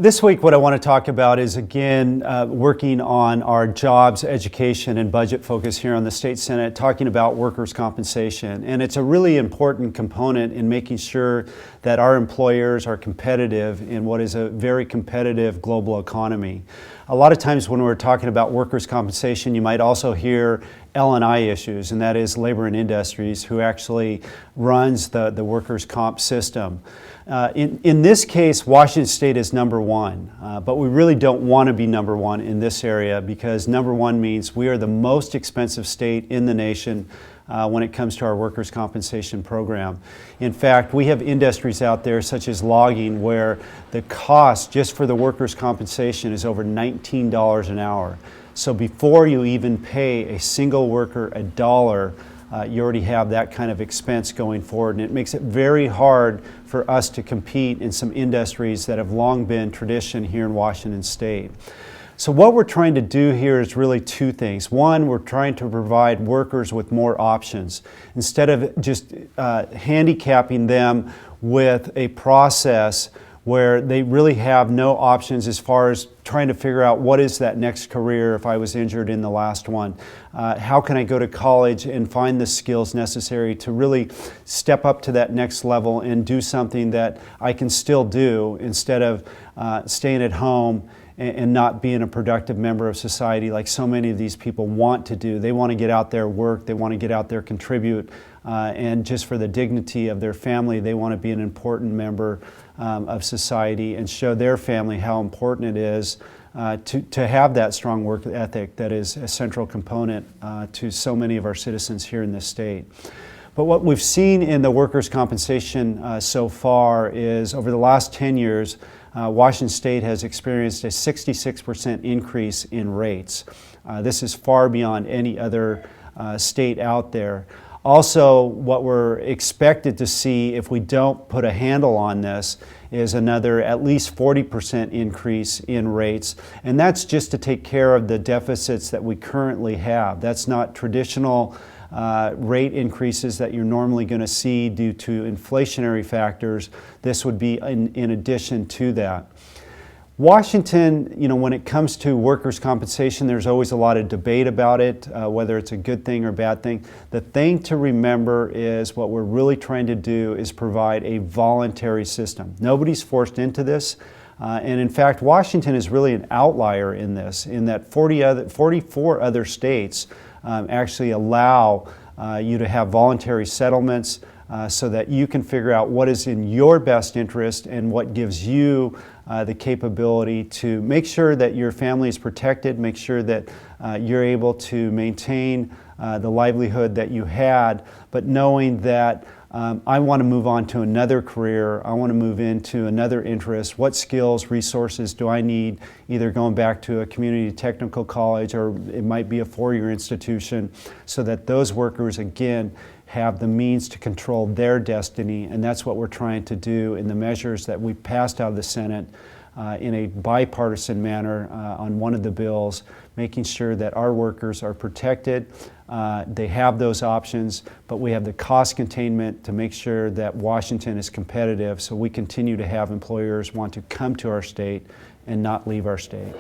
This week what I want to talk about is again working on our jobs, education, and budget focus here on the State Senate, talking about workers' compensation. And it's a really important component in making sure that our employers are competitive in what is a very competitive global economy. A lot of times when we're talking about workers' compensation, you might also hear L&I issues, and that is Labor and Industries, who actually runs the workers' comp system. In this case, Washington State is number one, but we really don't want to be number one in this area because number one means we are the most expensive state in the nation when it comes to our workers' compensation program. In fact, we have industries out there such as logging where the cost just for the workers' compensation is over $19 an hour. So before you even pay a single worker a dollar, you already have that kind of expense going forward, and it makes it very hard for us to compete in some industries that have long been tradition here in Washington State. So what we're trying to do here is really two things. One, we're trying to provide workers with more options. Instead of just handicapping them with a process where they really have no options as far as trying to figure out what is that next career if I was injured in the last one. How can I go to college and find the skills necessary to really step up to that next level and do something that I can still do instead of staying at home and not being a productive member of society like so many of these people want to do. They want to get out there, work, they want to get out there, contribute, and just for the dignity of their family, they want to be an important member of society and show their family how important it is to have that strong work ethic that is a central component to so many of our citizens here in this state. But what we've seen in the workers' compensation so far is over the last 10 years, Washington State has experienced a 66% increase in rates. This is far beyond any other state out there. Also, what we're expected to see if we don't put a handle on this is another at least 40% increase in rates, and that's just to take care of the deficits that we currently have. That's not traditional rate increases that you're normally going to see due to inflationary factors. This would be in addition to that. Washington, when it comes to workers' compensation, there's always a lot of debate about it, whether it's a good thing or bad thing. The thing to remember is what we're really trying to do is provide a voluntary system. Nobody's forced into this. And in fact, Washington is really an outlier in this, in that 44 other states actually allow you to have voluntary settlements so that you can figure out what is in your best interest and what gives you the capability to make sure that your family is protected, make sure that you're able to maintain the livelihood that you had, but knowing that I want to move on to another career, I want to move into another interest, what skills, resources do I need, either going back to a community technical college or it might be a four-year institution, so that those workers, again, have the means to control their destiny, and that's what we're trying to do in the measures that we passed out of the Senate in a bipartisan manner on one of the bills, making sure that our workers are protected. They have those options, but we have the cost containment to make sure that Washington is competitive so we continue to have employers want to come to our state and not leave our state.